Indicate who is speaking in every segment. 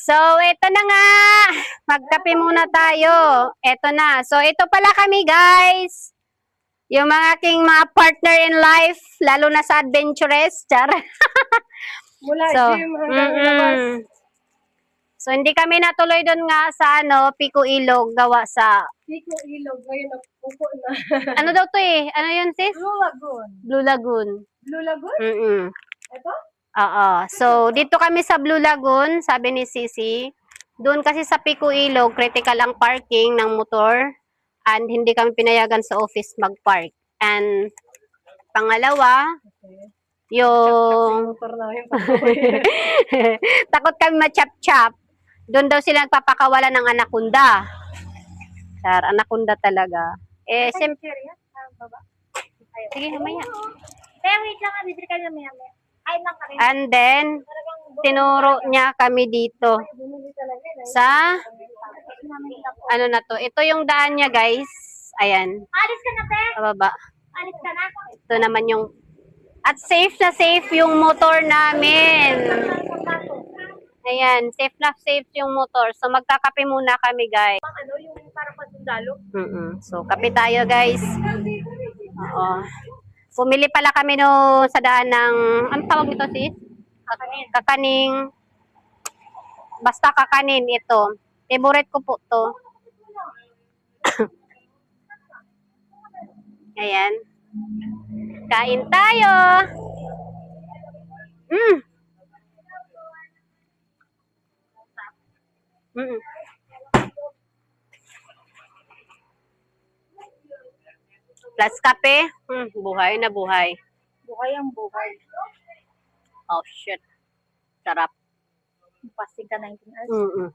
Speaker 1: So, ito na nga. Magkape muna tayo. Ito na. So, ito pala kami, guys. Yung mga aking mga partner in life, lalo na sa adventurous. Char.
Speaker 2: Mula
Speaker 1: So,
Speaker 2: gym hanggang labas.
Speaker 1: So, hindi kami natuloy doon nga sa Pico Ilog, gawa sa...
Speaker 2: Pico Ilog, ngayon upo na.
Speaker 1: Ano daw to eh? Ano yun, sis?
Speaker 2: Blue Lagoon.
Speaker 1: Blue Lagoon.
Speaker 2: Blue Lagoon? Ito?
Speaker 1: Oo. So, dito kami sa Blue Lagoon, sabi ni Sisi. Doon kasi sa Pico Ilog, critical ang parking ng motor and hindi kami pinayagan sa office mag-park. And pangalawa, yung
Speaker 2: Motor namin
Speaker 1: takot kami ma-chop-chop. Doon daw sila nagpapakawala ng anaconda. Char, anaconda talaga. Eh, siyempre, sige, mamaya.
Speaker 2: Kaya wait lang, bibili kayo mamaya. Ay, nakarin.
Speaker 1: And then, tinuro niya kami dito sa ano na to. Ito yung daan niya, guys. Ayan.
Speaker 2: Alis ka na, Pe.
Speaker 1: Sa baba.
Speaker 2: Alis ka na.
Speaker 1: Ito naman yung at safe na safe yung motor namin. Ayan, safe na safe yung motor. So magkakape muna kami, guys.
Speaker 2: Ano yung parang pasundalo?
Speaker 1: So kape tayo, guys. Oo. Pumili pala kami no sa daan ng ano tawag nito, sis? Kakaning. Basta kakanin ito. Favorite ko po to. Ayan. Kain tayo. Plus kape. Buhay na buhay.
Speaker 2: Buhay ang buhay.
Speaker 1: Oh, shit. Sarap.
Speaker 2: Pasig ka 19 hours.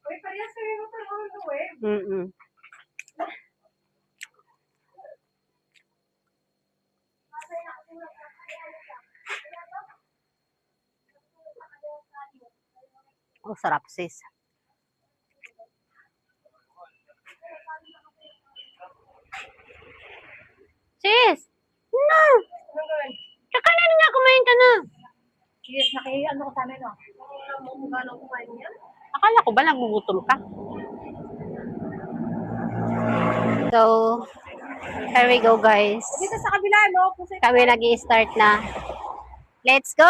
Speaker 2: Uy, parehas kayo mo sa web.
Speaker 1: Oh, sarap, sis. Sis! No! Saka na nga, kumain ka na.
Speaker 2: Cheers, ano ko sa amin, no? Mukha ng kumain niya.
Speaker 1: Akala ko ba nagugutom ka? So, here we go, guys.
Speaker 2: Dito sa kabila, no?
Speaker 1: Kami nag-i-start na. Let's go!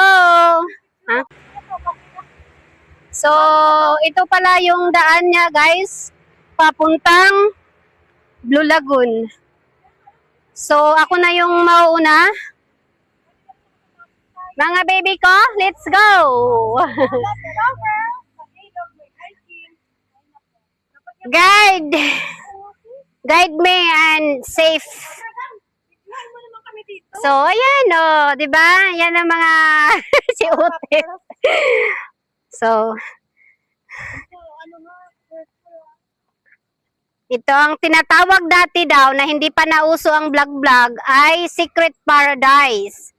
Speaker 1: Huh? So, ito pala yung daan niya, guys. Papuntang Blue Lagoon. So, ako na yung mauuna. Mga baby ko, let's go! Guide! Guide me and safe. So, ayan o. Oh, diba? Yan ang mga si Ute. So, ito ang tinatawag dati daw na hindi pa nauso ang vlog-vlog ay Secret Paradise.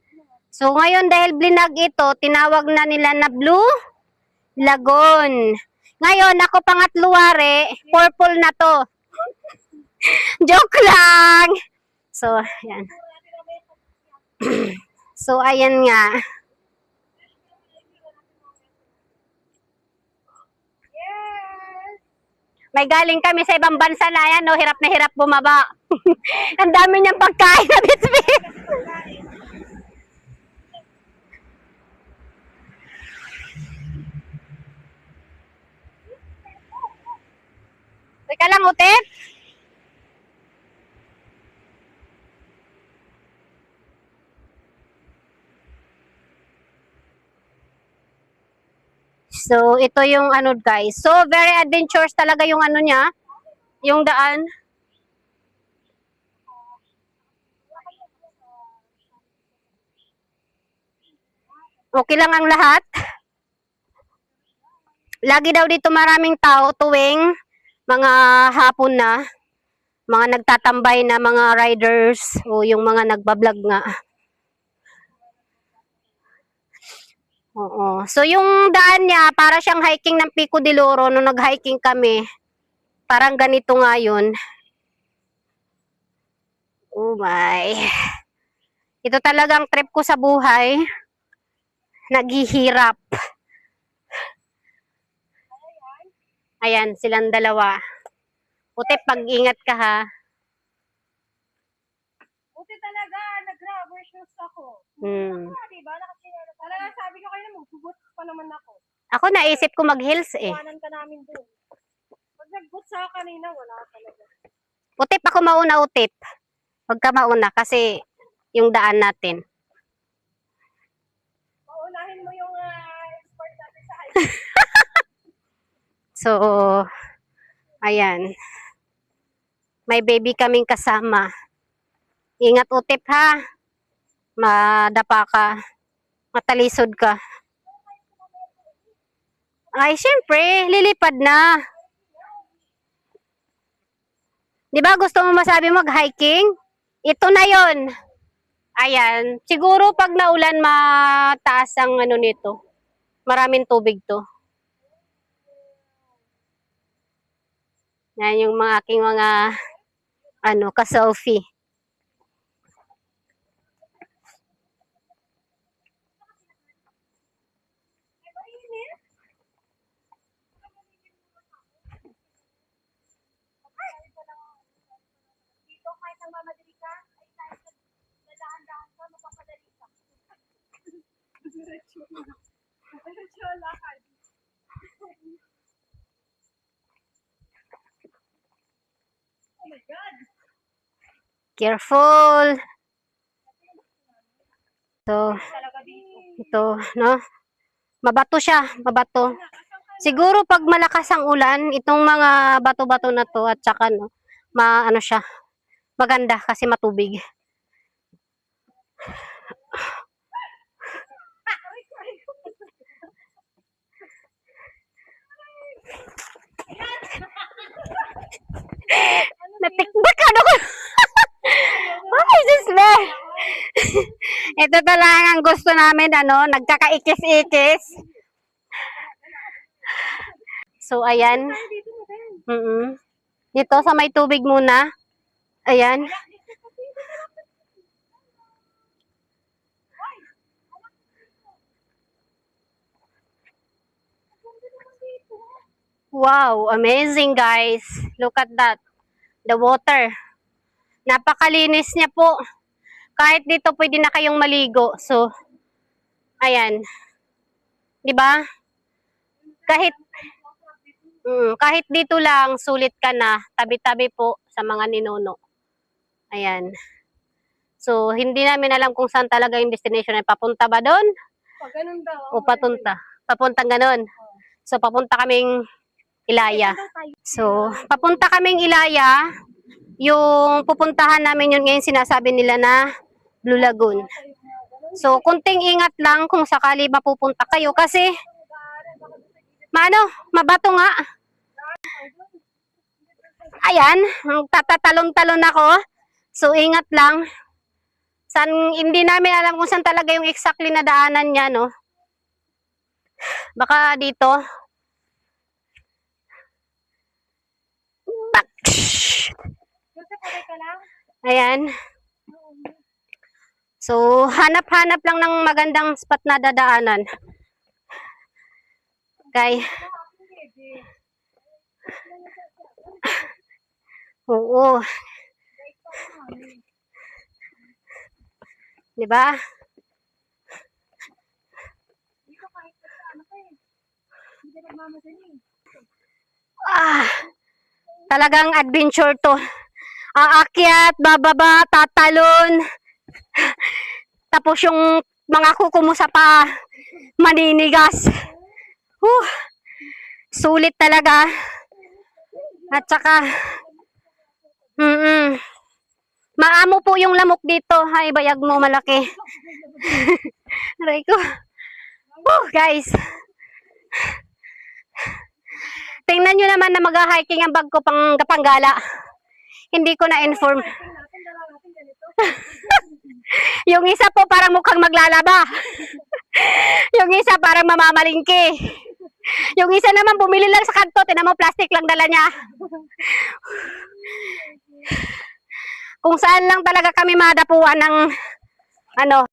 Speaker 1: So, ngayon dahil blinag ito, tinawag na nila na Blue Lagoon. Ngayon, ako pangatluwari, purple na to. Joke lang! So, ayan. So, ayan nga. May galing kami sa ibang bansa na yan, no? Hirap na hirap bumaba. Ang dami niyang pagkain na bitbit. Teka lang, Utet. So, ito yung ano, guys. So, very adventurous talaga yung ano niya. Yung daan. Okay lang ang lahat. Lagi daw dito maraming tao tuwing mga hapon na. Mga nagtatambay na mga riders o yung mga nagbablog nga. Oo. So, yung daan niya, para siyang hiking ng Pico de Loro nung nag-hiking kami. Parang ganito nga yun. Oh my. Ito talagang trip ko sa buhay. Naghihirap. Ayan, silang dalawa. Utip, pag-ingat ka ha.
Speaker 2: Buti talaga, nag-rubber shoes ako. Diba? Talaga sabi ko kayo na mag-boots pa naman ako.
Speaker 1: Ako naisip ko mag-heels eh.
Speaker 2: Iwanan ka namin doon. Pag nag-boots ako kanina, wala talaga.
Speaker 1: Utip, ako mauna utip. Huwag ka mauna kasi yung daan natin.
Speaker 2: Paunahin mo yung sport natin sa high school.
Speaker 1: So, ayan. May baby kaming kasama. Ingat utip ha. Madapa ka. Matalisod ka. Ay, syempre, lilipad na. Di ba gusto mo masabi mag-hiking? Ito na yon. Ayan. Siguro pag naulan, mataas ang ano nito. Maraming tubig to. Yan yung mga aking mga ka-selfie.
Speaker 2: Dito kahit ang mamadali ka, ay kahit nadahan-dahan ka, mapapadali ka. Diretso lakad. Oh my God!
Speaker 1: Careful. So,
Speaker 2: Talaga dito.
Speaker 1: ito, no? Mabato siya, mabato. Siguro pag malakas ang ulan, itong mga bato-bato na to at saka no, ano siya, maganda kasi matubig. Natikbak ano ko. Ay, Diyos me. Ito talaga ang gusto namin, nagkakaikis-ikis. So, ayan. Dito sa may tubig muna. Ayan. Wow, amazing guys. Look at that. The water. Napakalinis niya po. Kahit dito pwede na kayong maligo. So, ayan. 'Di ba? Kahit dito lang sulit ka na, tabi-tabi po sa mga ninuno. Ayan. So, hindi namin alam kung saan talaga yung destination. Ay papunta ba doon?
Speaker 2: Pag ganun daw.
Speaker 1: O papunta? Papuntang ganun. So, papunta kaming Ilaya. So, papunta kaming Ilaya. Yung pupuntahan namin yun ngayon sinasabi nila na Blue Lagoon. So, kunting ingat lang kung sakali mapupunta kayo kasi mabato nga. Ayan, tatatalon-talon ako. So, ingat lang. Hindi namin alam kung saan talaga yung exactly na daanan niya, no? Baka dito. Ayan. So, hanap-hanap lang ng magandang spot na dadaanan. Okay. Oo. Diba? Talagang adventure to. Aakyat, bababa, tatalon. Tapos yung mga kuko mo sa pa maninigas. Sulit talaga. At saka maamo po yung lamok dito. Ay, bayag mo malaki. Aray ko. Guys. Tingnan nyo naman na mag-hiking ang bag ko pang Kapanggala. Hindi ko na-inform. Yung isa po parang mukhang maglalaba. Yung isa parang mamamalingki. Yung isa naman bumili lang sa kanto. Tinan mo, plastic lang dala niya. Kung saan lang talaga kami madapuan ng Ano?